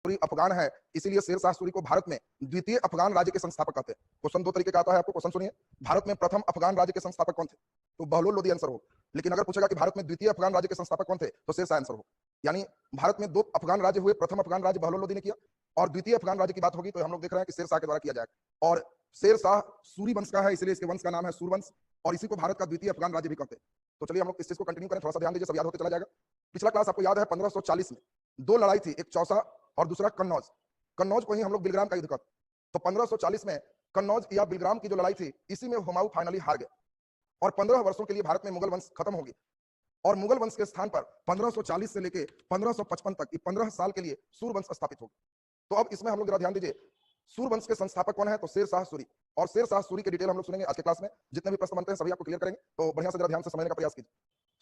सूरी अफगान है, इसीलिए शेर शाह सूरी को भारत में द्वितीय अफगान राज्य के संस्थापक कहते हैं। क्वेश्चन 2 तरीके का आता है आपको, क्वेश्चन सुनिए। भारत में प्रथम अफगान राज्य के संस्थापक कौन थे? तो बहलोल लोदी आंसर हो। लेकिन अगर पूछेगा कि भारत में द्वितीय अफगान राज्य के संस्थापक कौन थे, तो शेर शाह आंसर हो। यानी भारत में 2 अफगान राज्य हुए, प्रथम अफगान राज्य बहलोल लोदी ने किया और द्वितीय अफगान राज्य की बात होगी तो हम लोग देख रहे हैं कि शेर शाह के द्वारा किया जाएगा। और शेर शाह सूरी वंश का है, इसलिए इसके वंश का नाम है सूरवंश और इसी को भारत का द्वितीय अफगान राज्य भी कहते हैं। तो चलिए हम लोग इस चीज को कंटिन्यू करें, थोड़ा सा ध्यान दीजिए, सब याद होते चला जाएगा। पिछला क्लास आपको याद है 1540 में 2 लड़ाई थी, एक चौसा और दूसरा कन्नौज। कन्नौज को ही हम लोग बिलग्राम का युद्ध कहते। तो 1540 में कन्नौज या बिलग्राम की जो लड़ाई थी, इसी में हुमायूं फाइनली हार गए और 15 वर्षों के लिए भारत में मुगल वंश खत्म हो गया और मुगल वंश के स्थान पर 1540 से लेके 1555 तक 15 साल के लिए सूरवंश स्थापित हो गया। तो अब इसमें हम लोग जरा ध्यान दीजिए, सूरवंश के संस्थापक कौन है? तो शेर शाह सूरी। और शेर शाह सूरी के डिटेल हम लोग सुनेंगे आज के क्लास में, जितने भी प्रश्न बनते हैं सभी आपको क्लियर करेंगे, तो बढ़िया से जरा ध्यान से समझने का प्रयास कीजिए।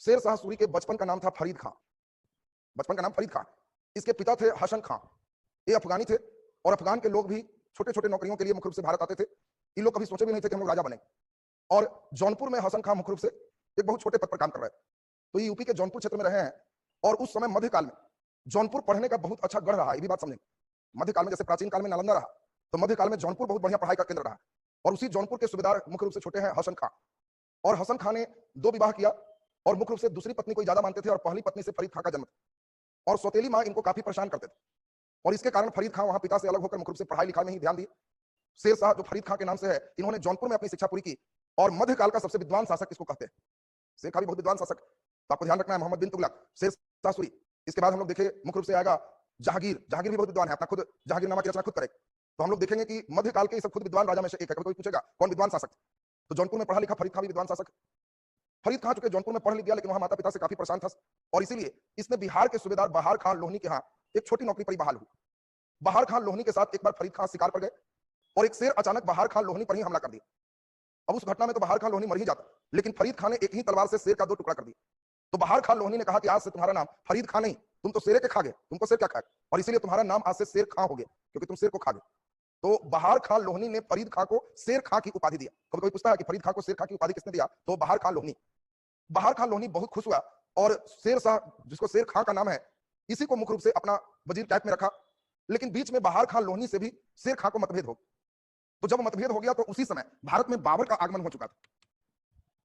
शेर शाह सूरी के बचपन का नाम था फरीद खां। बचपन का नाम फरीद खां। इसके पिता थे हसन खां, ये अफगानी थे और अफगान के लोग भी छोटे छोटे नौकरियों के लिए मुख्य रूप से भारत आते थे। इन लोग कभी सोचे भी नहीं थे कि हम लोग राजा बनेंगे। और जौनपुर में हसन खां मुख्य रूप से एक बहुत छोटे पद पर काम कर रहे थे। तो ये यूपी के जौनपुर क्षेत्र में रहे हैं और उस समय मध्यकाल में जौनपुर पढ़ने का बहुत अच्छा गढ़ रहा, ये भी बात समझेंगे। मध्यकाल में जैसे प्राचीन काल में नालंदा रहा, तो मध्यकाल में जौनपुर बहुत बढ़िया पढ़ाई का केंद्र रहा और उसी जौनपुर के सूबेदार मुख्य रूप से छोटे हैं हसन खां। और हसन खां ने 2 विवाह किया और मुख्य रूप से दूसरी पत्नी को ज्यादा मानते थे और पहली पत्नी से फरीद खां का जन्म था और सौतेली मां इनको काफी परेशान करते थे और इसके कारण फरीद खां वहां पिता से अलग होकर मुख्य रूप से पढ़ाई लिखाई में ही ध्यान दिए। शेर शाह जो फरीद खां के नाम से है, इन्होंने जौनपुर में अपनी शिक्षा पूरी की और मध्यकाल का सबसे विद्वान शासक इसको कहते हैं। शेर खां भी बहुत विद्वान शासक, तो आपको ध्यान रखना है, मोहम्मद बिन तुगलक, शेर शाह सूरी। इसके बाद हम लोग देखें मुख्य रूप से आएगा जहांगीर। जहांगीर भी बहुत विद्वान है, अपना खुद जहांगीरनामा की रचना खुद करेगा। तो हम लोग देखेंगे कि मध्यकाल के सब खुद विद्वान राजा में से एक है। कोई पूछेगा कौन विद्वान शासक, तो जौनपुर में पढ़ा लिखा फरीद खां भी विद्वान शासक। फरीद खां चूंकि जौनपुर में पढ़ लिख गया लेकिन वहां माता पिता से काफी परेशान था और इसीलिए इसने बिहार के सूबेदार बहार खान लोहनी के यहाँ एक छोटी नौकरी पर ही बहाल हुई। बहार खान लोहनी के साथ एक बार फरीद खां शिकार पर गए और एक शेर अचानक बहार खान लोहनी पर ही हमला कर दिया। अब उस घटना में तो बहार खान लोहनी मर ही जाता, लेकिन फरीद खां ने एक ही तलवार से शेर का 2 टुकड़ा कर दिया। तो बहार खान लोहनी ने कहा कि आज से तुम्हारा नाम फरीद खां नहीं, तुम तो शेरे के खा गए, तुमको शेर क्या खाए, और इसीलिए तुम्हारा नाम आज से शेर खां हो गया क्योंकि तुम शेर को खा गए। तो बहार खान लोहनी ने फरीद खां को शेर खां की उपाधि दिया। कभी कोई पूछता है कि फरीद खां को शेर खां की उपाधि किसने दिया, तो बहार खान लोहनी। बहार खान लोहनी बहुत खुश हुआ और शेर शाह, जिसको शेर खां का नाम है, इसी को मुख्य रूप से अपना वजीर टाइप में रखा। लेकिन बीच में बहार खान लोहनी से भी शेर खां को मतभेद हो, तो जब मतभेद हो गया तो उसी समय भारत में बाबर का आगमन हो चुका था।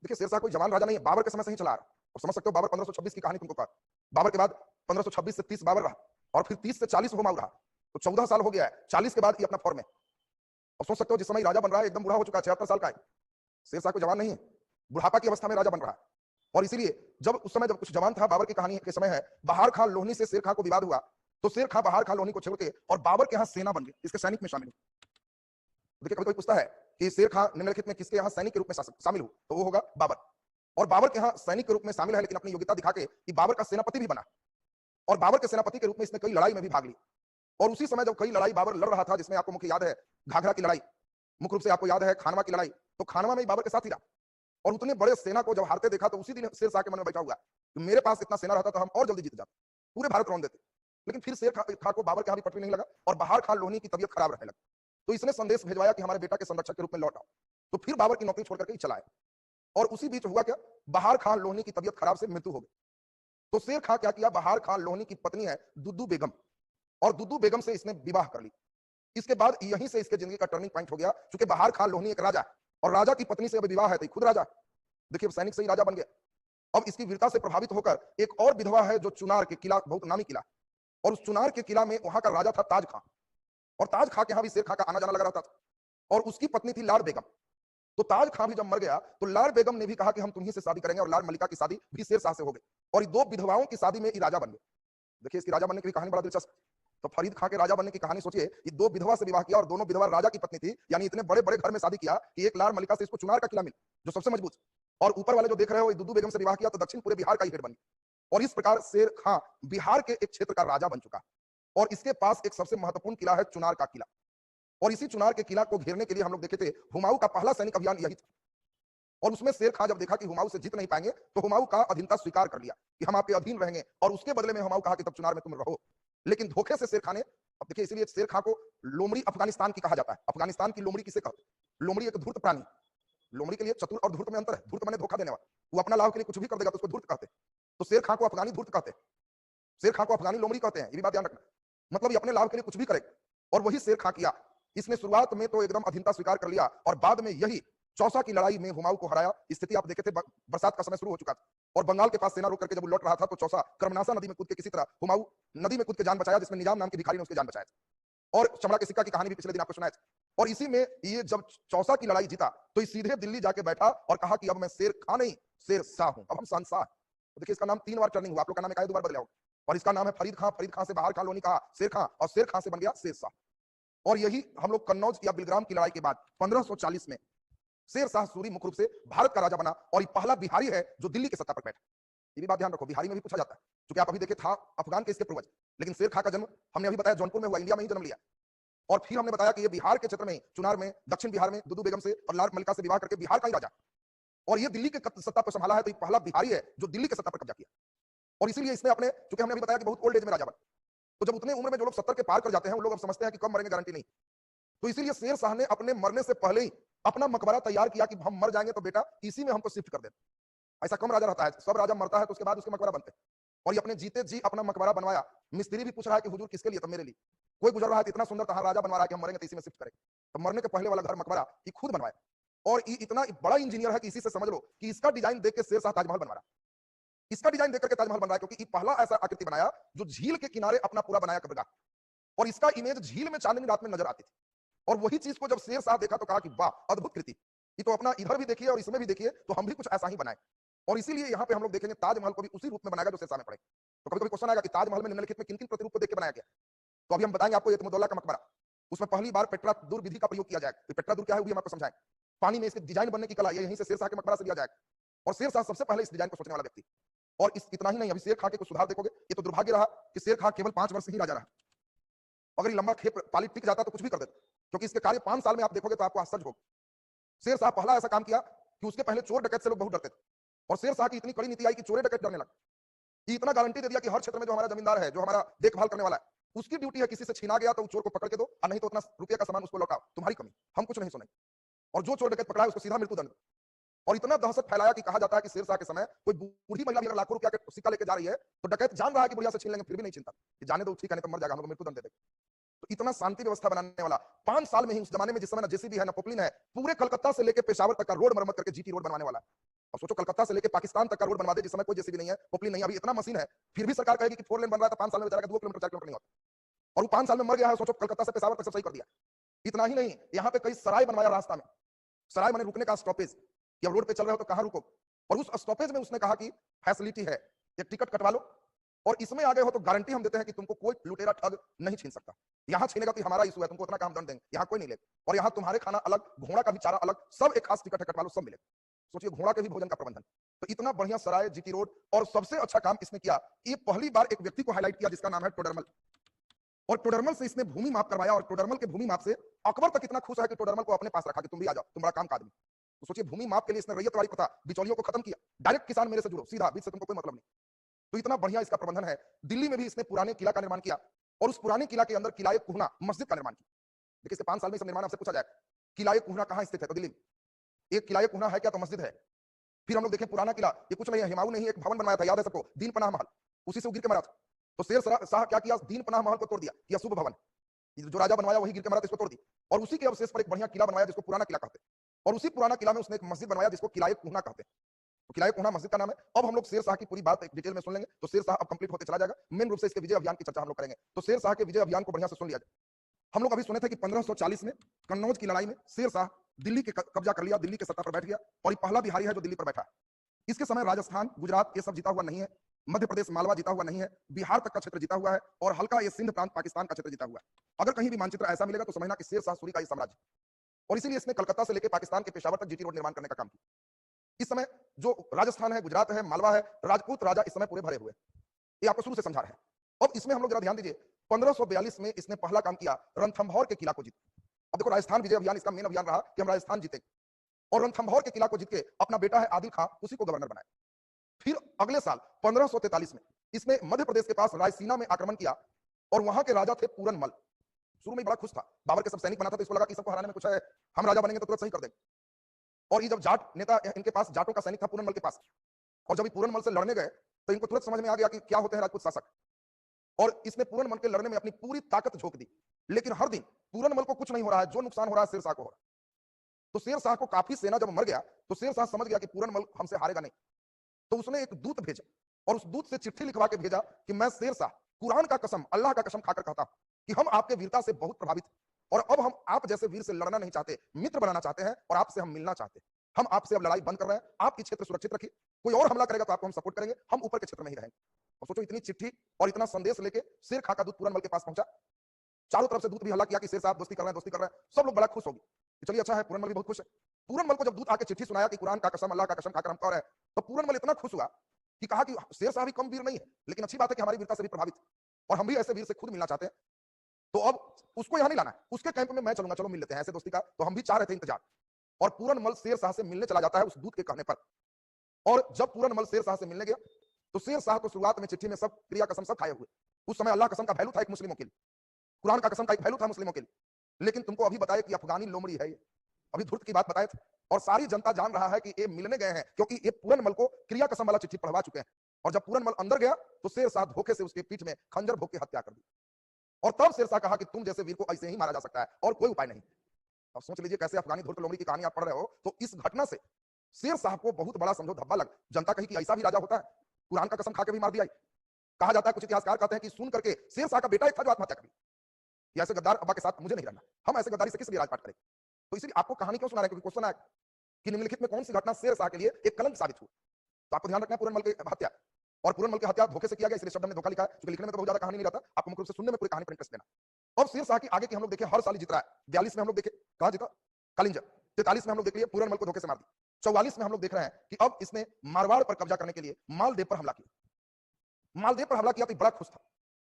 देखिए शेर शाह कोई जवान राजा नहीं है, बाबर के समय से ही चला रहा, और समझ सकते हो बाबर 1526 की कहानी तुमको कहा। बाबर के बाद 1526 से 30 बाबर रहा और फिर 30 से 40 हुमायूं रहा, तो 14 साल हो गया है। 40 के बाद ये अपना फॉर्म है। अब सोच सकते हो जिस समय राजा बन रहा है एकदम बूढ़ा हो चुका है, 76 साल का है। शेर शाह कोई जवान नहीं है, बुढ़ापा की अवस्था में राजा बन रहा है। और इसीलिए जब उस समय जब कुछ जवान था, बाबर की कहानी के समय है, बहार खान लोहनी से शेर खां को विवाद हुआ, तो शेर खां बहार खान लोहनी को छोड़ के और बाबर के यहाँ सेना बन गई, इसके सैनिक में शामिल। देखिए कभी कोई पूछता है कि शेर खां निम्नलिखित में किसके यहाँ सैनिक के रूप में शामिल हो, तो वो होगा बाबर। और बाबर के यहाँ सैनिक के रूप में शामिल है, लेकिन अपनी योग्यता दिखा के कि बाबर का सेनापति भी बना और बाबर के सेनापति के रूप में इसने कई लड़ाई में भी भाग ली। और उसी समय जब कई लड़ाई बाबर लड़ रहा था, जिसमें आपको मुख्य याद है घाघरा की लड़ाई, मुख्य रूप से आपको याद है खानवा की लड़ाई, तो खानवा में बाबर के साथ ही रहा और उतने बड़े सेना को जब हारते देखा तो उसी दिन शेर शाह के मन में बैठा हुआ कि मेरे पास इतना सेना रहता तो हम और जल्दी जीत जाते, पूरे भारत रौंद देते। लेकिन फिर शेर खां को बाबर के यहाँ भी पटरी नहीं लगा और बहार खान लोहनी की तबियत खराब रहने लगी, तो इसने संदेश भेजवाया कि हमारे बेटा के संरक्षक के रूप में लौट आओ। तो फिर बाबर की नौकरी छोड़ करके चला आया और उसी बीच हुआ क्या, बहार खान लोहनी की तबियत खराब से मृत्यु हो गई। तो शेर खां क्या किया, बहार खान लोहनी की पत्नी है दुद्दू बेगम, और दुद्दू बेगम से इसने विवाह कर ली। इसके बाद यहीं से इसके जिंदगी का टर्निंग पॉइंट हो गया, क्योंकि बहार खान लोहनी एक राजा और राजा की पत्नी से अब विवाह है तो खुद राजा। देखिए सैनिक से ही राजा बन गया। अब इसकी वीरता से प्रभावित होकर एक और विधवा है जो चुनार के किला, बहुत नामी किला, और उस चुनार के किला में वहां का राजा था ताज खां, और ताज खां के यहाँ भी शेर खां का आना जाना लगा रहता था, और उसकी पत्नी थी लाड़ बेगम। तो ताज खां भी जब मर गया तो लाड़ बेगम ने भी कहा कि हम तुम्ही से शादी करेंगे, और लाड़ मलिका की शादी भी शेर शाह से हो गई और ये 2 विधवाओं की शादी में ये राजा बन गए। देखिए इसकी राजा बनने की कहानी बड़ा दिलचस्प। तो फरीद खां के राजा बनने की कहानी सोचिए, ये 2 विधवा से विवाह किया और दोनों विधवा राजा की पत्नी थी, यानी इतने बड़े बड़े घर में शादी किया कि एक लाड़ मलिका से इसको चुनार का किला मिला जो सबसे मजबूत, और ऊपर वाले जो देख रहे हो ये दुद्दू बेगम से विवाह किया तो दक्षिण पूरे बिहार का ही हेड बन गया। और इस प्रकार शेर खां बिहार के एक क्षेत्र का राजा बन चुका और इसके पास एक सबसे महत्वपूर्ण किला है चुनार का किला, और इसी चुनार के किला को घेरने के लिए हम लोग देखे थे हुमायूं का पहला सैनिक अभियान यही था। और उसमें शेर खां जब देखा कि हुमायूं से जीत नहीं पाएंगे तो हुमायूं का अधीनता स्वीकार कर लिया कि हम आपके अधीन रहेंगे, और उसके बदले में हुमायूं कहा कि तब चुनार में तुम रहो। लेकिन धोखे से शेर खां ने, अब देखिए इसीलिए शेर खां को लोमड़ी अफगानिस्तान की कहा जाता है। अफगानिस्तान की लोमड़ी किसे कहते हैं? लोमड़ी एक धूर्त प्राणी। लोमड़ी के लिए चतुर और धूर्त में अंतर है। धूर्त माने धोखा देने वाला, वो अपना लाभ के लिए कुछ भी कर देगा तो उसको धूर्त कहते हैं। तो शेर खां को अफगानी धूर्त कहते हैं, शेर खां को अफगानी लोमड़ी कहते हैं, ये भी बात ध्यान रखना। मतलब ये अपने लाभ के लिए कुछ भी करे। और वही शेर खां किया। इसने शुरुआत में तो एकदम अधीनता स्वीकार कर लिया और बाद में यही चौसा की लड़ाई में हुमायूं को हराया। स्थिति आप देखे थे, बरसात का समय शुरू हो चुका था और बंगाल के पास सेना रोक करके जब वो लौट रहा था तो चौसा कर्मनाशा नदी में कूद के किसी तरह हुमायूं नदी में कूद के जान बचाया, जिसमें निजाम नाम के भिखारी ने उसकी जान बचाया। और चमड़ा के सिक्का की कहानी भी पिछले दिन आपको सुनाया था। और इसी में ये जब चौसा की लड़ाई जीता तो ये सीधे दिल्ली जाके बैठा और कहा कि अब मैं शेर खां नहीं शेर शाह हूं, अब हम शहंशाह। तो देखिए इसका नाम 3 बार टर्निंग हुआ, आप लोग का नाम एक बार बदला होगा। और इसका नाम है फरीद खां। फरीद खां से बाहर खां लोनी कहा शेर खां और शेर खां से बन गया शेर शाह। और यही हम लोग कन्नौज या बिलग्राम की लड़ाई के बाद 1540 में शेर शाह सूरी मुख्य रूप से भारत का राजा बना और ये पहला बिहारी है जो दिल्ली की सत्ता पर बैठा। ये भी बात ध्यान रखो, बिहारी में भी पूछा जाता है क्योंकि आप अभी देखे था अफगान के इसके पूर्वज, लेकिन शेर खां का जन्म हमने अभी बताया जौनपुर में हुआ, इंडिया में ही जन्म लिया। और फिर हमने बताया कि ये बिहार के क्षेत्र में चुनार में दक्षिण बिहार में दुदू बेगम से और लाल मलिका से विवाह करके बिहार का ही राजा और ये दिल्ली के सत्ता को संभाला है। तो ये पहला बिहारी है जो दिल्ली के सत्ता पर कब्जा किया। और इसीलिए इसने अपने, चूंकि हमने अभी बताया कि बहुत ओल्ड एज में राजा बना, तो जब उतने उम्र में जो लोग 70 के पार कर जाते हैं उन लोग अब समझते हैं कि कब मरेंगे गारंटी नहीं। तो इसीलिए शेर शाह ने अपने मरने से पहले ही अपना मकबरा तैयार किया कि हम मर जाएंगे तो बेटा इसी में हमको शिफ्ट कर देना। ऐसा कम राजा रहता है, सब राजा मरता है तो उसके बाद उसके मकबरा बनते हैं। और ये अपने जीते जी अपना मकबरा बनवाया। मिस्त्री भी पूछ रहा है कि हुजूर किसके लिए? तो मेरे लिए। कोई गुजर रहा है इतना सुंदर कहा राजा बनवा रहा है कि हम मरेंगे तो इसी में शिफ्ट करेंगे। तो मरने के पहले वाला घर मकबरा ये खुद बनवाया। और ये इतना बड़ा इंजीनियर है कि इसी से समझ लो कि इसका डिजाइन देख के शेर शाह ताजमहल बनवा रहा है। इसका डिजाइन देख करके ताजमहल बन रहा है क्योंकि ये पहला ऐसा आकृति बनाया जो झील के किनारे अपना पूरा बनाया कब्रगाह। और इसका इमेज झील में चांदनी रात में नजर आती थी। और वही चीज को जब शेर शाह देखा तो कहा कि वाह अद्भुत कृति, ये तो अपना इधर भी देखिए और इसमें भी देखिए, तो हम भी कुछ ऐसा ही बनाए। और इसीलिए यहाँ पे हम लोग देखेंगे ताजमहल को भी उसी रूप में बनाएगा जो शेर शाह में पड़े। तो कभी कभी क्वेश्चन आएगा कि ताजमहल में निम्नलिखित में किन किन प्रतिरूप को देख के बनाया गया। तो अभी हम बताएंगे आपको एतमुद्दौला का मकबरा, उसमें पहली बार पेट्रा दूर विधि का प्रयोग किया जाएगा। तो पेट्रा दूर क्या है वो भी हम आपको समझाएंगे। पानी में इसके डिजाइन बनने की कला यहीं से शेर शाह के मकबरा से लिया जाएगा। और शेर शाह सबसे पहले इस डिजाइन को सोचने वाला व्यक्ति। और इतना ही नहीं, अभी शेर खां के कुछ सुधार देखोगे। ये तो दुर्भाग्य रहा कि शेर खां केवल 5 वर्ष ही राजा रहा। अगर ये लंबा खेप पाली टिक जाता तो कुछ भी कर देता, क्योंकि इसके कार्य 5 साल में आप देखोगे तो आपको आश्चर्य होगा। शेर शाह पहला ऐसा काम किया कि उसके पहले चोर डकैत से लोग बहुत डरते थे और शेर शाह की इतनी कड़ी नीति आई कि चोर डकैत डरने लगा। ये इतना गारंटी दे दिया कि हर क्षेत्र में जो हमारा जमींदार है, जो हमारा देखभाल करने वाला है, उसकी ड्यूटी है किसी से छीना गया तो चोर को पकड़ के दो और नहीं तो उतना रुपये का सामान उसको लौटाओ, तुम्हारी कमी, हम कुछ नहीं सुनेंगे। और जो चोर डकैत पकड़ा है उसको सीधा मृत्युदंड। और इतना दहशत फैलाया कि कहा जाता है कि शेर शाह के समय कोई बूढ़ी महिला भी अगर लाखों रुपया का सिक्का लेके जा रही है तो डकैत जान रहा है कि बुढ़िया से छीन लेंगे फिर भी नहीं चिंता कि जाने दो, ठीक है नहीं तो मर जाएगा, हम लोग मृत्युदंड दे देंगे। तो इतना शांति व्यवस्था बनाने वाला 5 साल में ही, उस जमाने में जिस समय ना जेसीबी है ना पोपलिन है, पूरे कलकत्ता से लेके पेशावर तक का रोड मरम्मत करके जीटी रोड बनवाने वाला है। अब सोचो कलकत्ता से लेके पाकिस्तान तक का रोड बनवा दे जिस समय कोई जेसीबी नहीं है, पोपलिन नहीं है, अभी इतना मशीन है, फिर भी सरकार कहेगी कि 4 लेन बन रहा था 5 साल में बेचारा 2 किलोमीटर 4 किलोमीटर नहीं होता। और वो 5 साल में मर गया है। सोचो कलकत्ता से पेशावर तक सब सही कर दिया। इतना ही नहीं, यहाँ पे कई सराय बनवाया रास्ता में। सराय माने रुकने का स्टॉपेज, कि अब रोड पे चल रहे हो तो कहां रुको। और उस स्टॉपेज में उसने कहा कि फैसिलिटी है, एक टिकट कटवा लो और इसमें आ गए हो तो गारंटी हम देते हैं कि तुमको कोई लुटेरा ठग नहीं छीन सकता। यहाँ छीनेगा तो हमारा इशू है, तुमको उतना काम दंड देंगे, यहाँ कोई नहीं लेगा। और यहाँ तुम्हारे खाना अलग, घोड़ा का भी चारा अलग, सब एक खास टिकट है, कटवा लो सब मिलेगा। सोचिए घोड़ा के भी भोजन का प्रबंधन। तो इतना बढ़िया सराय, जीटी रोड। और सबसे अच्छा काम इसने किया, ये पहली बार एक व्यक्ति को हाईलाइट किया जिसका नाम है टोडरमल। और टोडरमल से इसने भूमि माप करवाया और टोडरमल के भूमि माप से अकबर तक इतना खुश है कि टोडरमल को अपने पास रखा कि तुम भी आ जाओ, तुम बड़ा काम का आदमी। तो सोचिए भूमि माप के लिए इसने रैयत वाली प्रथा, बिचौलियों को खत्म किया, डायरेक्ट किसान मेरे से जुड़ो, सीधा बीच से तुमको कोई मतलब नहीं। तो इतना बढ़िया इसका प्रबंधन है। दिल्ली में भी इसने पुराने किला का निर्माण किया और उस पुराने किला के अंदर किला कुहना मस्जिद का निर्माण किया। देखिए इसके 5 साल में इसका निर्माण आपसे पूछा जाए किला कुहना कहां स्थित है तो दिल्ली में। एक किला कुहना है क्या तो मस्जिद है। फिर हम लोग देखें पुराना किला, ये कुछ नहीं है, हुमायूं ने ही एक भवन बनवाया था, याद है सबको, दीन पनाह महल, उसी से गिर के मरा था। तो शेर शाह क्या किया, दीन पनाह महल को तोड़ दिया कि अशुभ भवन, जो राजा बनवाया वही गिर के मरा था, इसको तोड़ दिया और उसी के अवशेष पर एक बढ़िया किला बनवाया जिसको पुराना किला कहते हैं। और उसी पुराना किला में उसने एक मस्जिद बनवाया जिसको किला कुहना कहते हैं। तो किला कुहना मस्जिद का नाम है। अब हम लोग शेर शाह की पूरी बात एक डिटेल में सुन लेंगे तो शेर शाह अब कंप्लीट होते चला जाएगा। मेन रूप से इसके विजय अभियान की चर्चा हम लोग करेंगे। तो शेर शाह के विजय अभियान को बढ़िया से सुन लिया जाए। हम लोग अभी सुने थे कि 1540 में कन्नौज की लड़ाई में शेर शाह दिल्ली के कब्जा कर लिया, दिल्ली के सत्ता पर बैठ गया और ये पहला बिहारी है जो दिल्ली पर बैठा है। इसके समय राजस्थान, गुजरात ये सब जीता हुआ नहीं है, मध्य प्रदेश, मालवा जीता हुआ नहीं है, बिहार तक का क्षेत्र जीता हुआ है और हल्का ये सिंध प्रांत पाकिस्तान का क्षेत्र जीता हुआ है। अगर कहीं भी मानचित्र ऐसा मिलेगा तो समझना कि शेर शाह सूरी का ये साम्राज्य। और इसीलिए इसने कलकत्ता से लेकर पाकिस्तान के पेशावर तक जीटी रोड निर्माण करने का काम किया। इस समय जो राजस्थान है, गुजरात है, मालवा है, राजपूत राजा इस समय पूरे भरे हुए, ये आपको शुरू से समझा रहे हैं। अब इसमें हम लोग जरा ध्यान दीजिए, 1542 में इसने पहला काम किया, रणथंभौर के किला को जीत। अब देखो राजस्थान विजय अभियान इसका मेन अभियान रहा कि हम राजस्थान जीते और रणथंभौर के किला को जीत के अपना बेटा है आदिल खां, उसी को गवर्नर बनाया। फिर अगले साल 1543 में इसने मध्य प्रदेश के पास रायसीना में आक्रमण किया और वहां के राजा थे पूरनमल। शुरू में बड़ा खुश था, बाबर के सब सैनिक बना था तो इसको लगा कि सबको हराने में कुछ है, हम राजा बनेंगे तो तुरंत सही कर देंगे। और ये जब जाट नेता इनके पास, जाटों का सैनिक था पूरनमल के पास, और जब पूरनमल से लड़ने गए तो इनको तुरंत समझ में आ गया कि क्या होते हैं राजपूत शासक। और इसने पूरनमल के लड़ने में अपनी पूरी ताकत झोंक दी। लेकिन हर दिन पूरनमल को कुछ नहीं हो रहा है, जो नुकसान हो रहा है शेरशाह को हो रहा है। तो शेरशाह को काफी सेना जब मर गया तो शेरशाह समझ गया कि पूरनमल हमसे हारेगा नहीं। तो उसने एक दूत भेजा और उस दूत से चिट्ठी लिखवा के भेजा कि मैं शेरशाह कुरान का कसम, अल्लाह का कसम खाकर कहता हूं कि हम आपके वीरता से बहुत प्रभावित हैं और अब हम आप जैसे वीर से लड़ना नहीं चाहते, मित्र बनाना चाहते हैं और आपसे हम मिलना चाहते हैं। हम आपसे अब लड़ाई बंद कर रहे हैं, आपकी क्षेत्र सुरक्षित रखिए, कोई और हमला करेगा तो आपको हम सपोर्ट करेंगे, हम ऊपर के क्षेत्र में ही रहेंगे। और सोचो इतनी चिट्ठी और इतना संदेश लेके शेर खां का दूत पूरनमल के पास पहुंचा। चारों तरफ से दूत भी हल्ला किया कि शेर साहब दोस्ती कर रहे हैं, दोस्ती कर रहे हैं। सब लोग बड़ा खुश हो गए कि चलिए अच्छा है, पूरनमल भी बहुत खुश है। पूरनमल को जब दूत आके चिट्ठी सुनाया कि कुरान का कसम, अल्लाह का कसम खाकर हम कह रहे हैं, तो पूरनमल इतना खुश हुआ कि कहा कि शेर साहब भी कम वीर नहीं है, लेकिन अच्छी बात है कि हमारी वीरता से भी प्रभावित और हम भी ऐसे वीर से खुद मिलना चाहते हैं। तो अब उसको यहां नहीं लाना है, उसके कैंप में मैं चलूंगा, चलो मिल लेते हैं, ऐसे दोस्ती का तो हम भी चाह रहे थे इंतजार। और पूरनमल शेर शाह से मिलने चला जाता है उस दूत के कहने पर। और जब पूरनमल शेर शाह से मिलने गया तो शेर शाह को शुरुआत में चिट्ठी में सब क्रिया कसम सब खाए हुए। उस समय अल्लाह कसम का वैल्यू था एक मुस्लिमों के लिए, कुरान का कसम का एक वैल्यू था मुस्लिमों के लिए। लेकिन तुमको अभी बताया कि अफगानी लोमड़ी है ये, अभी धुर्त की बात बताए थे और सारी जनता जान रहा है कि ये मिलने गए हैं क्योंकि ये पूरनमल को क्रिया कसम वाला चिट्ठी पढ़वा चुके हैं। और जब पूरनमल अंदर गया तो शेर शाह धोखे से उसके पीठ में खंजर भोंक के हत्या कर दी। और तब शेर शाह कहा कि तुम जैसे वीर को ऐसे ही मारा जा सकता है और कोई उपाय नहीं। अब सोच लीजिए कैसे अफगानी धुर्त लोमड़ी की कहानी आप पढ़ रहे हो, तो इस घटना से शेर शाह को बहुत बड़ा समझो धब्बा लग। जनता कही कि ऐसा भी राजा होता है, कुरान का कसम खा के भी मार दिया। कहा जाता है, कुछ इतिहासकार कहते हैं कि सुन करके शेर शाह का बेटा एक था जो आत्महत्या कर लिया। ऐसे गद्दार अब्बा के साथ मुझे नहीं रहना, हम ऐसे गद्दारी से किस लिए राजपाट करें। तो इसलिए आपको कहानी क्यों सुना रहे हैं, क्योंकि क्वेश्चन आया कि निम्नलिखित में कौन सी घटना शेर शाह के लिए एक कलंक साबित हुई। तो आपको ध्यान रखना है पूरनमल की हत्या, और पूरनमल की हत्या धोखे से किया गया, इसलिए शब्द में धोखा लिखा है, क्योंकि लिखने में तो बहुत ज्यादा कहानी नहीं रहता, आपको मुख्य रूप से सुनने में पूरी कहानी पर इंटरेस्ट देना। अब शेर शाह की आगे की हम लोग देखें, हर साल जीत रहा है। 42 में हम लोग देखे कहां जीता, कालिंजर। 43 में हम लोग देख लिए पूरनमल को धोखे से मार दी। 44 में हम लोग देख रहे हैं कि अब इसने मारवाड़ पर कब्जा करने के लिए मालदेव पर हमला किया। मालदेव पर हमला किया तो बड़ा खुश था,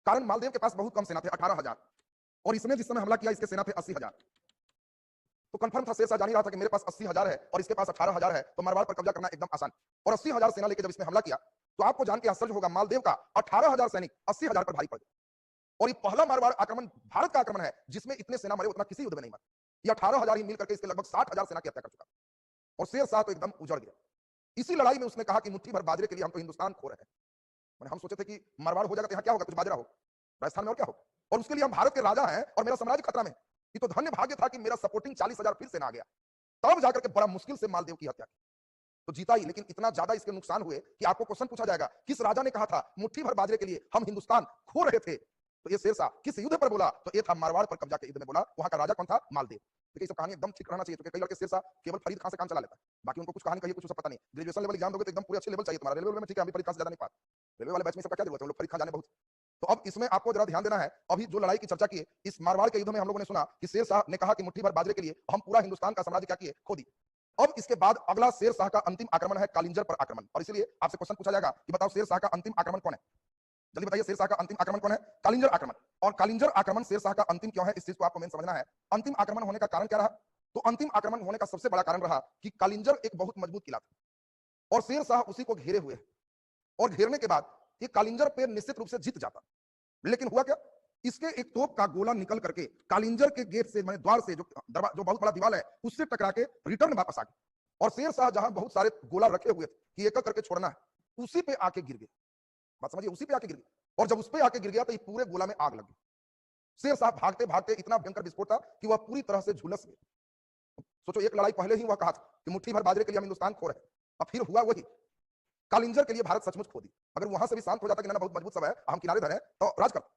कारण मालदेव के पास बहुत कम सेना थे, 18,000, और इसने जिस समय हमला किया इसके सेना थे 80,000। तो कंफर्म था, शेर शाह जान ही रहा था कि मेरे पास 80,000 है और इसके पास 18,000 है, तो मारवाड़ पर कब्जा करना एकदम आसान। और 80,000 सेना लेकर जब इसने हमला किया तो आपको जान के आश्चर्य होगा, मालदेव का 18,000 सैनिक 80,000 पर भारी पड़ गए। और ये पहला मारवाड़ आक्रमण भारत का आक्रमण है जिसमें इतने सेना मरे, उतना किसी युद्ध में नहीं मरा। ये 18,000 ही मिल करके इसके लगभग 60,000 सेना की हत्या कर चुका और शेर शाह तो एकदम उजड़ गया। इसी लड़ाई में उसने कहा कि मुट्ठी भर बाजरे के लिए हम तो हिंदुस्तान खो रहे हैं। हम सोचे थे कि मारवाड़ हो जाएगा तो यहाँ क्या होगा, कुछ बाजरा हो, राजस्थान में और क्या हो, और उसके लिए हम भारत के राजा हैं और मेरा साम्राज्य खतरा में। ये तो धन्य भाग्य था कि मेरा सपोर्टिंग 40,000 फिर सेना आ गया, तब जाकर के बड़ा मुश्किल से मालदेव की हत्या की। तो जीता ही, लेकिन इतना ज्यादा इसके नुकसान हुए कि आपको क्वेश्चन पूछा जाएगा, किस राजा ने कहा था मुट्ठी भर बाजरे के लिए हम हिंदुस्तान खो रहे थे। तो ये शेर शाह किस युद्ध पर बोला, तो ये था मारवाड़ पर कब्जा के युद्ध में बोला। वहां का राजा कौन था, मालदेव। देखिए सब कहानी एकदम ठीक रहना चाहिए, क्योंकि कई लड़के शेर शाह केवल फरीद खान से काम चला लेता है, बाकी उनको कुछ कहानी कहिए कुछ पता नहीं। ग्रेजुएशन लेवल एग्जाम दोगे तो एकदम पूरे अच्छे लेवल चाहिए तुम्हारा। रेलवे में ठीक है, अभी फरीद खान से ज्यादा नहीं पास, रेलवे वाले बैच में सबका क्या जरूरत है, लोग फरीद खान जाने बहुत। तो अब इसमें आपको जरा ध्यान देना है, अभी जो लड़ाई की चर्चा की इस मारवाड़ के युद्ध में हम लोगों ने सुना कि शेर शाह ने कहा कि मुट्ठी भर बाजरे के लिए हम पूरा हिंदुस्तान का साम्राज्य क्या किए, खो दी। अब इसके बाद अगला शेर शाह का अंतिम आक्रमण है कालिंजर पर आक्रमण, और इसलिए आपसे क्वेश्चन पूछा जाएगा कि बताओ शेर शाह का अंतिम आक्रमण कौन है। जल्दी बताइए, शेर शाह का अंतिम आक्रमण कौन है, कालिंजर आक्रमण। और कालिंजर आक्रमण शेर शाह का अंतिम क्यों है, इस चीज को आपको मेन समझना है। अंतिम आक्रमण होने का कारण क्या रहा, तो अंतिम आक्रमण होने का सबसे बड़ा कारण रहा कि कालिंजर एक बहुत मजबूत किला था और शेर शाह उसी को घेरे हुए, और घेरने के बाद ये कालिंजर पे निश्चित रूप से जीत जाता। लेकिन हुआ क्या, इसके एक तोप का गोला निकल करके कालिंजर के गेट से, माने द्वार से, जो बहुत बड़ा दीवार है उससे टकरा के रिटर्न वापस आ गया। और शेर शाह जहां बहुत सारे गोला रखे हुए थे कि एक एक करके छोड़ना है, उसी पे आके गिर गया। बात समझिए, उसी पे आके गिर गया, और जब उस पे आके गिर गया तो ये पूरे गोला में आग लग गई। शेर शाह भागते भागते इतना भयंकर विस्फोट था कि वह पूरी तरह से झुलस गया। सोचो, एक लड़ाई पहले ही वह कहा था कि मुट्ठी भर बाजरे के लिए हम हिंदुस्तान खो रहे हैं, और फिर हुआ वही, कालिंजर के लिए भारत सचमुच खो दी। अगर वहां से भी शांत हो जाता कि ना बहुत मजबूत सब है, हम किनारे धरे तो राज करते,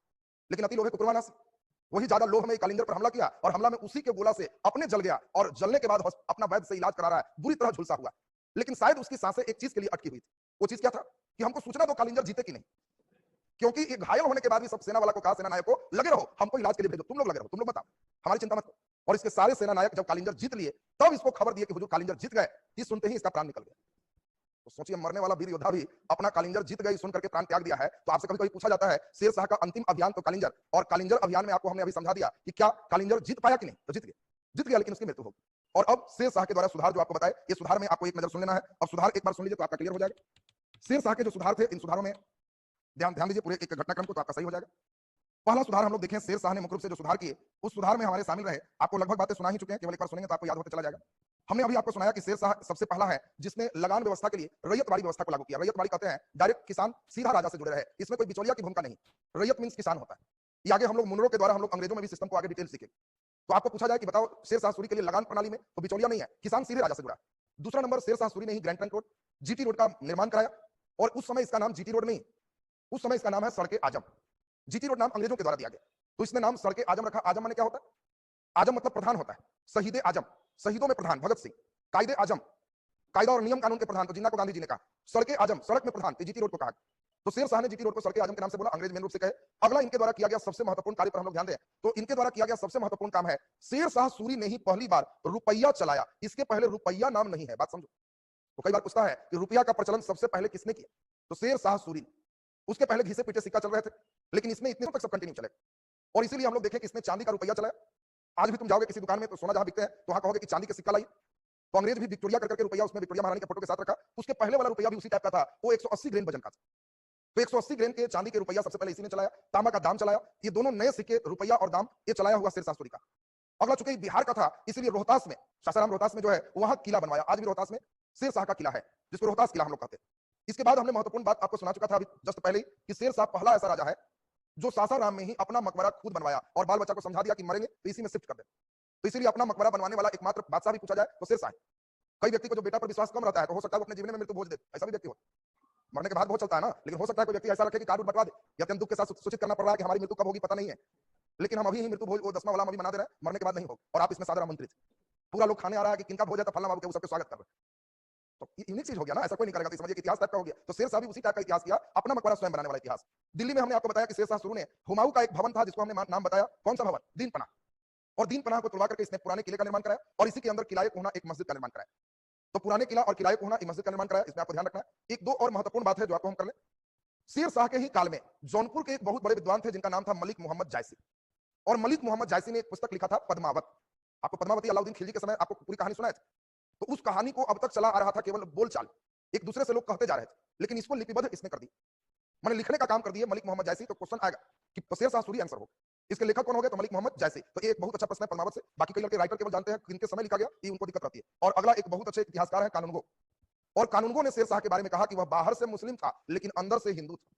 लेकिन अति लोभे कुकुरवाना से वही ज्यादा लोभ में कालिंजर पर हमला किया, और हमला में उसी के गोला से अपने जल गया, और जलने के बाद अपना वैद्य से इलाज करा रहा है, बुरी तरह झुलसा हुआ। लेकिन शायद उसकी सांसें एक चीज के लिए अटकी हुई थी। वो चीज क्या था कि हमको सूचना दो कालिंजर जीते कि नहीं, क्योंकि ये घायल होने के बाद भी सब सेना वाला को कहा, सेना नायक को लगे रहो, हमको इलाज के लिए भेजो, तुम लोग लगे रहो, तुम लोग बताओ, हमारी चिंता मत करो। और इसके सारे सेना नायक जब कालिंजर जीत लिए तब इसको खबर दिए कि हुजूर कालिंजर जीत गए, ये सुनते ही इसका प्राण निकल गया। तो सोचिए, मरने वाला वीर योद्धा भी अपना कालिंजर जीत गए सुन करके प्राण त्याग दिया है। तो आपसे कभी कभी पूछा जाता है, शेर शाह का अंतिम अभियान तो कालिंजर, और कालिंजर अभियान में आपको हमने अभी समझा दिया कि क्या कालिंजर जीत पाया कि नहीं, तो जीत गया, लेकिन उसकी मृत्यु होगी। और अब शेर शाह के द्वारा सुधार जो आपको बताए, ये सुधार में आपको एक नजर सुन लेना है। अब सुधार एक बार सुन लीजिए तो आपका क्लियर हो जाएगा। शेर शाह के जो सुधार थे, इन सुधारों में ध्यान दीजिए पूरे एक घटनाक्रम को, तो आपका सही हो जाएगा। पहला सुधार हम लोग देखें, शेर शाह ने मुख्य रूप से जो सुधार किए, उस सुधार में हमारे शामिल रहे, आपको लगभग बातें सुना ही चुके हैं, केवल एक बार सुनेंगे तो आपको याद होता चला जाएगा। हमने अभी आपको सुनाया कि शेर शाह सबसे पहला है जिसने लगान व्यवस्था के लिए रैयतवाड़ी व्यवस्था को लागू किया। रैयतवाड़ी कहते हैं डायरेक्ट किसान सीधा राजा से जुड़े रहे, इसमें कोई बिचौलिया की भूमिका नहीं। रैयत मींस किसान होता है। ये आगे हम लोग मुनरो के द्वारा हम लोग अंग्रेजों में भी सिस्टम को आगे डिटेल सीखेंगे। तो आपको पूछा जाए कि बताओ शेर शाह सूरी के लिए लगान प्रणाली में तो बिचौलिया नहीं है, किसान सीधे राजा से जुड़ा। दूसरा नंबर, शेर शाह सूरी ने ही grand trunk road, GT road का निर्माण कराया। और उस समय इसका नाम जीटी रोड नहीं, उस समय इसका नाम है सड़के आजम। जीटी रोड नाम अंग्रेजों के द्वारा दिया गया, तो इसने नाम सड़के आजम रखा। आजम माने क्या होता है? आजम मतलब प्रधान होता है। शहीद आजम, शहीदों में प्रधान भगत सिंह। कायदे आजम, कायदा और नियम कानून के प्रधान, तो जिन्ना को गांधी जी ने कहा। सड़के आजम, सड़क में प्रधान, तो जीटी रोड को कहा। तो शेर शाह ने जीटी रोड को सड़के आजम के नाम से बोला, अंग्रेज मेन रूप से कहे। अगला इनके द्वारा किया गया सबसे महत्वपूर्ण कार्य पर हम लोग ध्यान दें, तो इनके द्वारा किया गया सबसे महत्वपूर्ण काम है, शेर शाह सूरी ने ही पहली बार रुपया चलाया। इसके पहले रुपया नाम नहीं है, बात समझो। तो कई बार पूछता है कि रुपया का प्रचलन सबसे पहले किसने किया, तो शेर शाह सूरी ने। उसके पहले घिसे पीटे सिक्का चल रहे थे, लेकिन इसने इतने तक सब कंटिन्यू चले। और इसीलिए हम लोग देखें कि इसने चांदी का रुपया चलाया। आज भी तुम जाओगे किसी दुकान में तो सोना जहां बिकते हैं तो वहां कहोगे कि चांदी के सिक्का लाइए। तो अंग्रेज भी विक्टोरिया करके रुपया, उसमें विक्टोरिया महारानी के फोटो के साथ रखा। उसके पहले वाला रुपया भी उसी टाइप का था, वो 180 ग्रेन वजन का था। तो 180 ग्रेन के चांदी के रुपया सबसे पहले इसी ने चलाया। तांबा का दाम चलाया। ये दोनों नए सिक्के, रुपया और दाम, ये चलाया हुआ शेर शाह सूरी का। अगला चूंकि बिहार का था, इसलिए रोहतास में, सासाराम रोहतास में जो है वहां किला बनवाया। आज भी रोहतास में शेर शाह का किला है, जिसको रोहतास किला हम लोग कहते हैं। इसके बाद हमने महत्वपूर्ण बात आपको सुना चुका था अभी जस्ट पहले कि शेर शाह पहला ऐसा राजा है जो सासाराम में ही अपना मकबरा खुद बनवाया और बाल बच्चा को समझा दिया कि मरेंगे तो इसी में शिफ्ट कर दे। तो इसीलिए अपना मकबरा बनवाने वाला एकमात्र बादशाह भी पूछा जाए तो शेर शाह है। कई व्यक्ति को जो बेटा पर विश्वास कम रहता है तो हो सकता है वो अपने जीवन में मृत्यु भोज दे, ऐसा भी व्यक्ति हो। मरने के बाद बहुत चलता है ना, लेकिन हो सकता है कोई व्यक्ति ऐसा रखे कि कार्ड बटवा दे, या अत्यंत दुख के साथ सूचित करना पड़ रहा है कि हमारी मृत्यु कब होगी पता नहीं है, लेकिन हम अभी ही मृत्यु भोज वो 10वां वाला हम अभी मना दे रहे हैं, मरने के बाद नहीं होगा और आप इसमें सादर आमंत्रित। पूरा लोग खाने आ रहा है कि किनका भोज है तो फलना बाबू के सबके स्वागत कर रहे। तो यूनिक चीज हो गया ना, ऐसा कोई नहीं करेगा, तो समझिए इतिहास टाइप का हो गया। तो शेर शाह भी उसी टाइप का इतिहास किया, अपना मकबरा स्वयं बनाने वाला इतिहास। दिल्ली में हमने आपको बताया कि शेर शाह शुरू ने हुमायूं का एक भवन था जिसको हमने नाम बताया, कौन सा भवन? दीन पनाह। और दीन पनाह को तुड़वा करके इसने पुराने किले का निर्माण कराया और इसी के अंदर किला कोहना एक मस्जिद का निर्माण कराया। तो पुराने किला और किला कोहना एक मस्जिद का निर्माण कराया, इसमें आपको ध्यान रखना है। एक दो और महत्वपूर्ण बात है जो आपको हम कर ले। शेर शाह के ही काल में जौनपुर के एक बहुत बड़े विद्वान थे जिनका नाम था मलिक मोहम्मद जायसी। और मलिक मोहम्मद जायसी ने एक पुस्तक लिखा था पद्मावत। आपको पद्मावती अलाउद्दीन खिलजी के समय आपको पूरी कहानी सुनाई थी। तो उस कहानी को अब तक चला आ रहा था केवल बोलचाल, एक दूसरे से लोग कहते जा रहे थे, लेकिन इसको लिपिबद्ध इसने कर दी, मैंने लिखने का काम कर दिया मलिक मोहम्मद जायसी। तो क्वेश्चन आएगा कि शेर शाह सूरी आंसर हो, इसके लेखक कौन हो गए? तो मलिक मोहम्मद जायसी। तो एक बहुत अच्छा प्रश्न है पद्मावत से। बाकी कई लड़के राइटर केवल जानते हैं किनके समय लिखा गया, ये उनको दिक्कत रहती है। और अगला एक बहुत अच्छे इतिहासकार है कानूनगो, और कानूनगो ने शेर शाह के बारे में कहा कि वह बाहर से मुस्लिम था लेकिन अंदर से हिंदू था।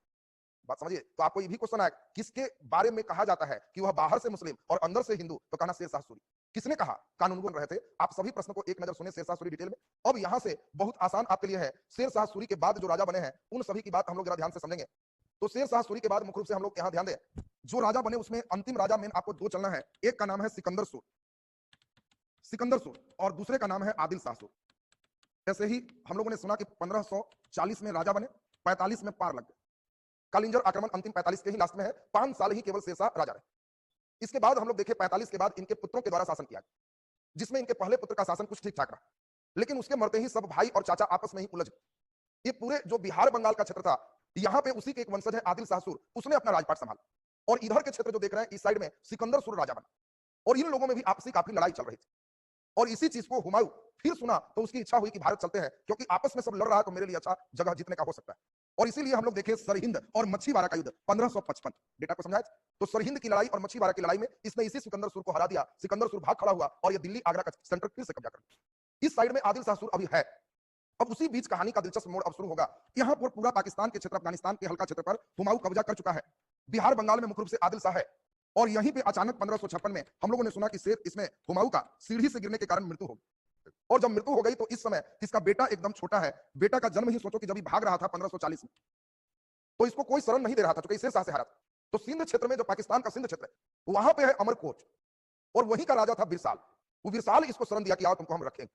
बात समझिए। तो आपको ये भी क्वेश्चन आएगा किसके बारे में कहा जाता है कि वह बाहर से मुस्लिम और अंदर से हिंदू, तो कहना शेर शाह सूरी। किसने कहा? कानूनगो रहे थे। आप सभी प्रश्न को एक नजर सुने शेर शाह सूरी डिटेल में। अब यहां से बहुत आसान आपके लिए है, शेर शाह सूरी के बाद जो राजा बने हैं उन सभी की बात हम लोग जरा ध्यान से समझेंगे। तो शेर शाह सूरी के बाद मुख्य रूप से हम लोग यहां ध्यान दें, जो राजा बने उसमें अंतिम राजा में आपको दो चलना है। एक का नाम है सिकंदर सूर, सिकंदर सूर, और दूसरे का नाम है आदिल शाह सूर। ऐसे ही हम लोगों ने सुना कि 1540 में राजा बने, 45 में पार लग गए। कालिंजर आक्रमण अंतिम 45 के ही लास्ट में है, 5 साल ही केवल शेर शाह राजा रहे। इसके बाद हम लोग देखें 45 के बाद इनके पुत्रों के द्वारा शासन किया, जिसमें इनके पहले पुत्र का शासन कुछ ठीक ठाक रहा, लेकिन उसके मरते ही सब भाई और चाचा आपस में ही उलझ गए। ये पूरे जो बिहार बंगाल का क्षेत्र था, यहाँ पे उसी के एक वंशज है आदिल शाह सूर, उसने अपना राजपाट संभाला। और इधर के क्षेत्र जो देख रहे हैं इस साइड में सिकंदर सूर राजा बना, और इन लोगों में भी आपसी काफी लड़ाई चल रही थी। और इसी चीज को हुमायूं फिर सुना तो उसकी इच्छा हुई कि भारत चलते हैं, क्योंकि आपस में सब लड़ रहा है तो मेरे लिए अच्छा जगह जीतने का हो सकता है। और इसीलिए हम लोग देखें सरहिंद और मच्छीवाड़ा का युद्ध 1555, डेटा को समझाए तो सरहिंद की लड़ाई और मच्छीवाड़ा की लड़ाई में इसने इसी सिकंदर सूर को हरा दिया। सिकंदर सूर भाग खड़ा हुआ और ये दिल्ली आगरा का सेंटर फिर से कब्जा कर लिया। इस साइड में आदिल शाह सूर अभी है। अब उसी बीच कहानी का दिलचस्प मोड़ अब शुरू होगा। यहाँ पर पूरा पाकिस्तान के क्षेत्र, अफगानिस्तान के हल्का क्षेत्र पर हुमायूं कब्जा कर चुका है। बिहार बंगाल में मुख्य रूप से आदिल शाह है। और यहीं पे अचानक 1556 में हम लोगों ने सुना कि शेर इसमें हुमायूं का सीढ़ी से गिरने के कारण मृत्यु हो गई। और जब मृत्यु हो गई तो इस समय इसका बेटा एकदम छोटा है, बेटा का जन्म ही सोचो कि जब भाग रहा था 1540 में, तो इसको कोई शरण नहीं दे रहा था क्योंकि शेर शाह से हारा था। तो सिंध क्षेत्र में, जो पाकिस्तान का सिंध क्षेत्र है, वहां पे है अमरकोट, और वहीं का राजा था बिरसाल। वो बिरसाल इसको शरण दिया कि आओ तुमको हम रखेंगे।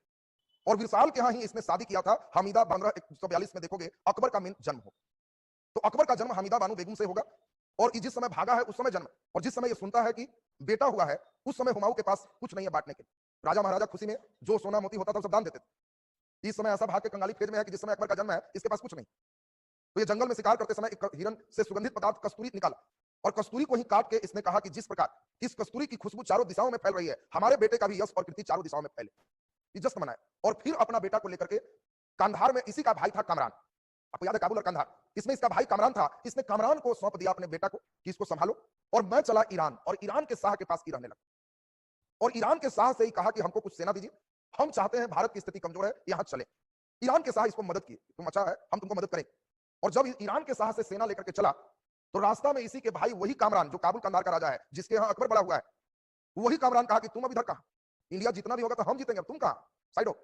और बिरसाल के यहाँ ही इसने शादी किया था हमीदा 1542 में। देखोगे अकबर का मेन जन्म हो, तो अकबर का जन्म हमीदा बानो बेगम से होगा। और जिस समय भागा है उस समय जन्म, और जिस समय ये सुनता है कि बेटा हुआ है उस समय हुमायूं के पास कुछ नहीं है बांटने के लिए। राजा महाराजा खुशी में जो सोना मोती होता था सब दान देते थे। इस समय ऐसा भाग के कंगाली फेज में है कि जिस समय अकबर का जन्म है इसके पास कुछ नहीं। तो ये जंगल में शिकार करते समय एक हिरन से सुगंधित पदार्थ कस्तूरी निकाला, और कस्तूरी को ही काट के इसने कहा कि जिस प्रकार इस कस्तूरी की खुशबू चारों दिशाओं में फैल रही है, हमारे बेटे का भी यश और कीर्ति चारों दिशाओं में फैले। ये जश्न मनाया। और फिर अपना बेटा को लेकर के कांधार में, इसी का भाई था कामरान, आपको याद है काबुल और कांधार, इसमें इसका भाई कामरान था। इसने कामरान को सौंप दिया अपने बेटा को कि इसको संभालो, और मैं चला ईरान, और ईरान के शाह के पास ही रहने लगा। और ईरान के शाह से ही कहा कि हमको कुछ सेना दीजिए, हम चाहते हैं भारत की स्थिति कमजोर है, यहां चले। ईरान के शाह इसको मदद की, तुम अच्छा है, हम तुमको मदद करें। और जब ईरान के शाह से सेना लेकर के चला, तो रास्ता में इसी के भाई वही कामरान जो काबुल कंधार का राजा है, जिसके यहां अकबर बड़ा हुआ है, वही कामरान कहा कि तुम अब इधर कहां, इंडिया जितना भी होगा तो हम जीतेंगे, अब तुम कहां, साइड हो।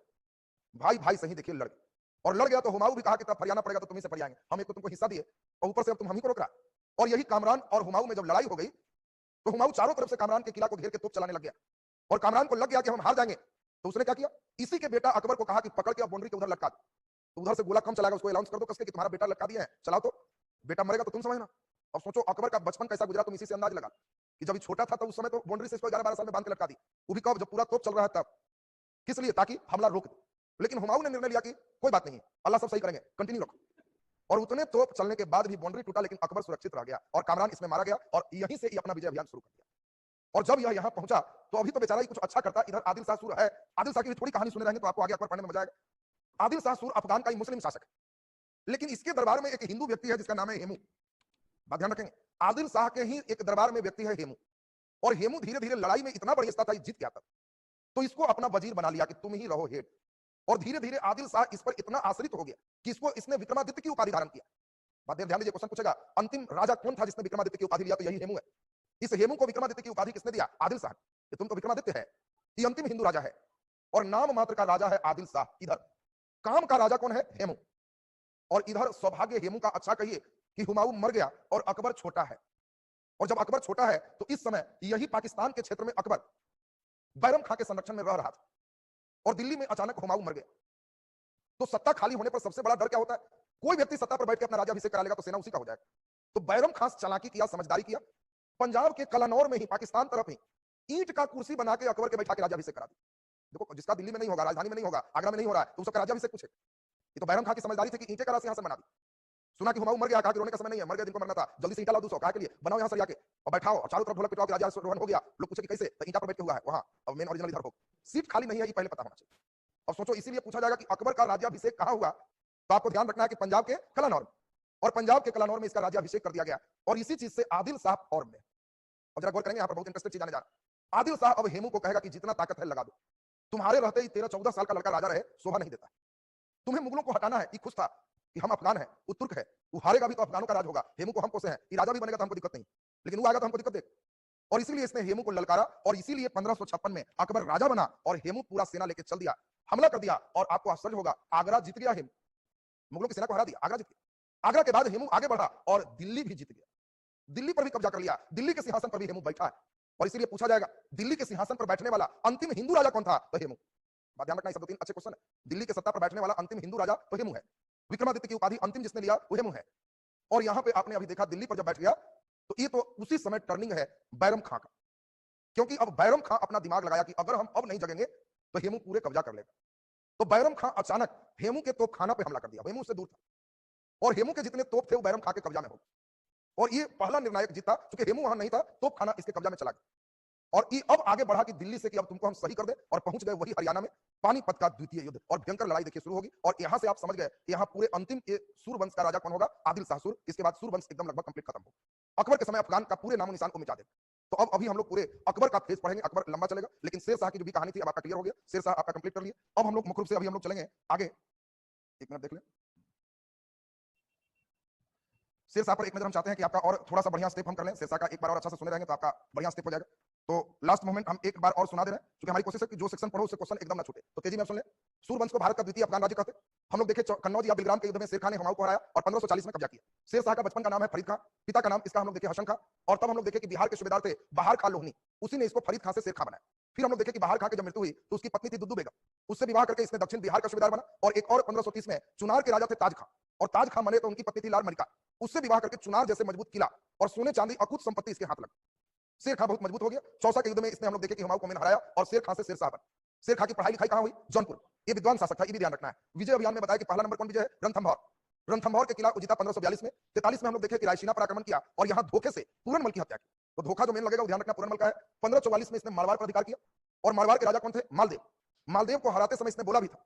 भाई भाई सही देखिए लड़ गए, और लड़ गया तो हुमायूं भी कहा कि तब फरियाना पड़ेगा तो तुम्ही से फरियाएंगे, हम एक तो तुमको हिस्सा दिए और ऊपर से अब तुम हम ही को रोक रहा। और यही कामरान और हुमायूं में जब लड़ाई हो गई, तो हुमायूं चारों तरफ से कामरान के किला को घेर के तोप चलाने लग गया, और कामरान को लग गया कि हम हार जाएंगे। तो उसने क्या किया, इसी के बेटा अकबर को कहा कि पकड़ के बाउंड्री के उधर लटका दो, तो उधर से गोला कम चलाएगा, उसको अनाउंस कर दो कसके कि तुम्हारा बेटा लटका दिया है, चलाओ तो, बेटा मरेगा तो तुम समझना। अब सोचो अकबर का बचपन कैसा गुजरा, तुम इसी से अंदाज लगा कि जब छोटा था तो उस समय तो बाउंड्री से इसको 11-12 साल में बांध के लटका दी, वो भी कब, जब पूरा तोप चल रहा है तब। किस लिए, ताकि हमला रोक दे। लेकिन हुमायूं ने निर्णय लिया कि कोई बात नहीं, अल्लाह सब सही करेंगे, कंटिन्यू रखो। और उतने तोप चलने के बाद भी बाउंड्री टूटा, लेकिन अकबर सुरक्षित रह गया और कामरान इसमें मारा गया, और यहीं से अपना विजय अभियान शुरू कर दिया। और जब यह यहां पहुंचा तो अभी तो बेचारा ही कुछ अच्छा करता, इधर आदिल शाह सूर है। आदिल शाह की थोड़ी कहानी सुने रहेंगे तो आपको आगे अकबर पढ़ने में मजा आएगा। आदिल शाह सूर अफगान का ही मुस्लिम शासक है, लेकिन इसके दरबार में एक हिंदू व्यक्ति है जिसका नाम है हेमू। बात ध्यान रखेंगे, आदिल शाह के ही एक दरबार में व्यक्ति है हेमू, और हेमू धीरे धीरे लड़ाई में इतना बढ़िया था, जीत गया था, तो इसको अपना वजीर बना लिया कि तुम ही रहो हेड। और धीरे धीरे आदिल शाह इस पर इतना आश्रित हो गया कि इसने विक्रमादित्य की उपाधि धारण किया। बात ध्यान दीजिए, क्वेश्चन पूछेगा अंतिम राजा कौन था जिसने विक्रमादित्य की उपाधि लिया, तो यही हेमू है। इस हेमू को विक्रमादित्य की उपाधि किसने दिया, आदिल शाह। तुम तो विक्रमादित्य है, ये अंतिम हिंदू राजा है, और नाम मात्र का राजा है आदिल शाह। इधर काम का राजा कौन है, हेमू। और इधर सौभाग्य हेमू का अच्छा कहिए कि हुमायूं मर गया और अकबर छोटा है। और जब अकबर छोटा है तो इस समय यही पाकिस्तान के क्षेत्र में अकबर बैरम खां के संरक्षण में रह रहा था, और दिल्ली में अचानक हुमायूं मर गया। तो सत्ता खाली होने पर सबसे बड़ा डर क्या होता है, कोई व्यक्ति सत्ता पर बैठ के अपना राज्याभिषेक करा लेगा तो सेना उसी का हो जाएगा। तो बैरम खान चालाकी किया, समझदारी किया, पंजाब के कलानौर में ही, पाकिस्तान तरफ ही ईंट का कुर्सी बना के अकबर के बैठा के राज्याभिषेक करा दिया। देखो, जिसका दिल्ली में नहीं होगा, राजधानी में नहीं होगा, आगरा में नहीं हो रहा है, तो उसका राज्याभिषेक पूछे। ये तो बैरम खान की समझदारी थी कि ईंटे का सिंहासन बना दी। सुना कि हुमायूं मर गया, कहा कि रोने का समय नहीं है, मर गया, दिन को मरना था, जल्दी से ईंटा लाओ 200, कहा के लिए बनाओ यहां सरिया के और बैठाओ, और चारों तरफ ढोलक पिटवाओ के राज्यारोहण हो गया। लोग पूछे कि कैसे, तो ईंटा पर बैठ के हुआ है वहां, अब मेन ओरिजिनल इधर हो, सीट खाली नहीं है, ये पहले पता होना चाहिए। अब सोचो, इसीलिए पूछा जाएगा कि अकबर का राज्याभिषेक कहां हुआ, तो आपको ध्यान रखना है कि पंजाब के कलानौर, और पंजाब के कलानौर में इसका राज्याभिषेक कर दिया गया, और इसी चीज से आदिल शाह फॉर्म में। अब जरा गौर करेंगे, यहां पर बहुत इंटरेस्टिंग चीज आने जा रहा है। आदिल शाह अब हेमू को कहेगा कि जितना ताकत है लगा दो, तुम्हारे रहते ही 13-14 साल का लड़का राजा रहे शोभा नहीं देता, तुम्हें मुगलों को हटाना है। ये खुश था कि हम अफगान है, वो तुर्क है, वो हारेगा भी तो अफगानों का राज होगा, हेमू को हम पोसे हैं, ये राजा भी बनेगा तो हमको दिक्कत नहीं, लेकिन वो आएगा तो हमको दिक्कत देगा। और इसीलिए इसने हेमू को ललकारा, और इसीलिए 1556 में अकबर राजा बना और हेमू पूरा सेना लेके चल दिया, हमला कर दिया, और आपको आश्चर्य होगा, आगरा जीत गया हेमू, मुगलों की सेना को हरा दिया, आगरा जीत गया। आगरा के बाद हेमू आगे बढ़ा और दिल्ली भी जीत गया, दिल्ली पर भी कब्जा कर लिया, दिल्ली के सिंहासन पर भी हेमू बैठा है। और इसीलिए पूछा जाएगा, दिल्ली के सिंहासन पर बैठने वाला अंतिम हिंदू राजा कौन था, तो हेमू। बात ध्यान रखना, ये सब 2-3 अच्छे क्वेश्चन है। दिल्ली के सत्ता पर बैठने वाला अंतिम हिंदू राजा तो हेमू है, विक्रमादित्य की उपाधि अंतिम जिसने लिया वो हेमू है। और यहां पे आपने अभी देखा, दिल्ली पर जब बैठ गया तो ये तो उसी समय टर्निंग है बैरम खां का, क्योंकि अब बैरम खां अपना दिमाग लगाया कि अगर हम अब नहीं जगेंगे तो हेमू पूरे कब्जा कर लेगा। तो बैरम खां अचानक हेमू के तोपखाना पे हमला कर दिया, हेमू से दूर था, और हेमू के जितने तोप थे वो बैरम खां के कब्जा में हो गए, और ये पहला निर्णायक जीता, क्योंकि हेमू वहां नहीं था, तोपखाना इसके कब्जा में चला गया। और ये अब आगे बढ़ा कि दिल्ली से कि अब तुमको हम सही कर दे, और पहुंच गए वही हरियाणा में, पानीपत का द्वितीय युद्ध, और भयंकर लड़ाई देखिए शुरू होगी। और यहां से आप समझ गए कि यहां पूरे अंतिम ये सूरवंश का राजा कौन होगा, आदिल शाह सूर। इसके बाद सूरवंश एकदम लगभग कंप्लीट खत्म हो, अकबर के समय अफगान का पूरे नामो निशान को मिटा दे। तो अब अभी हम लोग पूरे अकबर का फेज पढ़ेंगे, अकबर लंबा चलेगा, लेकिन शेर शाह की जो भी कहानी थी अब आपका क्लियर हो गया, शेर शाह आपका कंप्लीट कर लिया। अब हम लोग मुख्य रूप से अभी हम लोग चलेंगे आगे, एक मिनट देख लें। शेर शाह पर एक नजर हम चाहते हैं कि आपका और थोड़ा सा बढ़िया स्टेप हम कर लें, शेर शाह का एक बार और अच्छा से सुने रहेंगे तो आपका बढ़िया स्टेप हो जाएगा। तो लास्ट मोमेंट हम एक बार और सुना दे रहे हैं, क्योंकि हमारी कोशिश है कि जो सेक्शन पढ़ो उससे क्वेश्चन एकदम ना छूटे। तो तेजी में सुन ले। सूरवंश को भारत का द्वितीय अफगान राज्य कहते हैं। हम लोग देखे कन्नौज या बिलग्राम के युद्ध में शेर खान ने हुमायूं को हराया और 1540 में कब्जा किया। शेर शाह का बचपन का नाम है फरीद खां, पिता का नाम इसका हम लोग देखे हसन खां, और तब हम लोग देखे कि बिहार के सूबेदार थे बहार खां लोहनी, उसी ने इसको फरीद खां से शेर खां बनाया। फिर हम लोग देखे कि बहार खां की जब मृत्यु हुई तो उसकी पत्नी थी दुद्दू बेगम, उससे विवाह करके इसने दक्षिण बिहार का सूबेदार बना। और एक और 1530 में चुनार के राजा थे ताज खां, और ताज खां मरे तो उनकी पत्नी थी लाल मलिका, उससे विवाह करके चुनार जैसे मजबूत किला और सोने चांदी अकुत संपत्ति इसके हाथ लगा। शेर खां बहुत मजबूत हो गया। चौसा के युद्ध में इसने हम लोग देखे कि हुमायूं को मैंने हराया और शेर खां से शेर शाह बना। शेर खां की पढ़ाई लिखाई कहां हुई, जौनपुर। ये विद्वान शासक था, ये भी ध्यान रखना है। विजय अभियान में बताया कि पहला नंबर कौन विजय है, रणथंभौर। रणथंभौर के किला को जीता 1542 में। 43 में हम लोग देखे कि रायसीना पर आक्रमण किया और यहां धोखे से पूरनमल की हत्या की। तो धोखा जो मेन लगेगा वो ध्यान रखना पूरनमल का है। 1544 में इसने मारवाड़ पर अधिकार किया, और मारवाड़ के राजा कौन थे, मालदेव। मालदेव को हराते समय इसने बोला भी था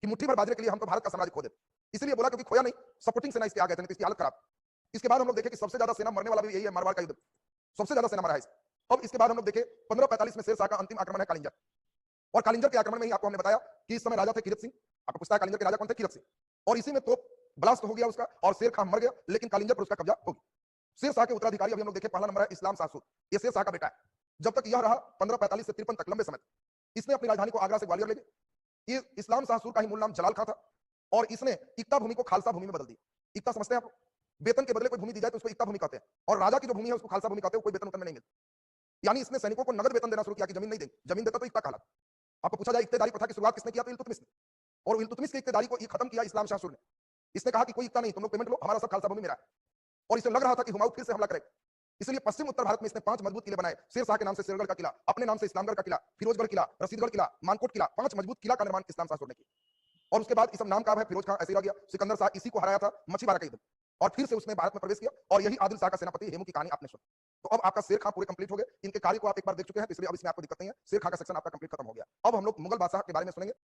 कि मुट्ठी भर बाजरे के लिए हम तो भारत का साम्राज्य खो देते, इसलिए बोला क्योंकि खोया नहीं, सपोर्टिंग सेना इसके आ गए थे, इसकी हालत खराब। इसके बाद हम लोग देखे कि सबसे ज्यादा सेना मरने वाला भी यही है, मारवाड़ का युद्ध, सबसे ज्यादा सेना मरा है। अब इसके बाद हम लोग देखे 1545 में शेर शाह का अंतिम आक्रमण है कालिंजर। और कालिंजर के आक्रमण में ही आपको हमने बताया कि इस समय राजा थे कीरत सिंह। आपको पूछता है कालिंजर के राजा कौन थे? कीरत सिंह। और इसी में तो ब्लास्ट हो गया उसका और शेर खां मर गया, लेकिन कालिंजर पर उसका कब्जा हो गया। शेर शाह के उत्तराधिकारी अभी हम लोग देखें, पहला नंबर है इस्लाम शाह सूद। ये शेर शाह का बेटा है। जब तक यह रहा 1545 से 53 तक, लंबे समय तक इसने अपनी राजधानी को आगरा से ग्वालियर ले गई। ये इस्लाम शाह सूद का ही मूल नाम जलाल खां था और इसने इक्ता भूमि को खालसा भूमि में बदल दिया। इक्ता समझते हैं आप? वेतन के बदले कोई भूमि दी जाए तो उसको इक्ता भूमि कहते हैं, और राजा की जो भूमि है उसको खालसा भूमि कहते हैं, कोई वेतन में नहीं मिलता। यानी इसने सैनिकों को नगद वेतन देना शुरू किया कि जमीन नहीं देंगे, जमीन देता तो इक्ता कहलाता। आपको पूछा जाए इक्तेदारी प्रथा की शुरुआत किसने किया, तो इल्तुतमिश ने। और इल्तुतमिश की इक्तेदारी को खत्म किया इस्लाम शाह सूद ने। इसने कहा कि कोई इक्ता नहीं, तुम लोग पेमेंट लो, हमारा सब खालसा भूमि मेरा है। और इसे लग रहा था कि हुमायूं फिर से हमला करेगा, इसलिए पश्चिम उत्तर भारत में इसने 5 मजबूत किले बनाए। शेर शाह के नाम से शेरगढ़ का किला, अपने नाम से इस्लामगढ़ का किला, फिरोजगढ़ किला, रशीदगढ़ किला, मानकोट किला, 5 मजबूत किला का निर्माण इस्लाम शाह सूद ने किया। और उसके बाद इस नाम का है फिरोज खां ऐसे रह गया। सिकंदर शाह इसी को हराया था मछीबारा के युद्ध, और फिर से उसने भारत में प्रवेश किया, और यही आदिल शाह का सेनापति हेमू की कहानी आपने सुनी। तो अब आपका शेर खां पूरे कंप्लीट हो गए। इनके कार्य को आप एक बार देख चुके हैं, तो इसलिए अब इसमें आपको दिक्कत नहीं है। शेर खां का सेक्शन आपका कंप्लीट खत्म हो गया। अब हम लोग मुगल बादशाह के बारे में सुनेंगे।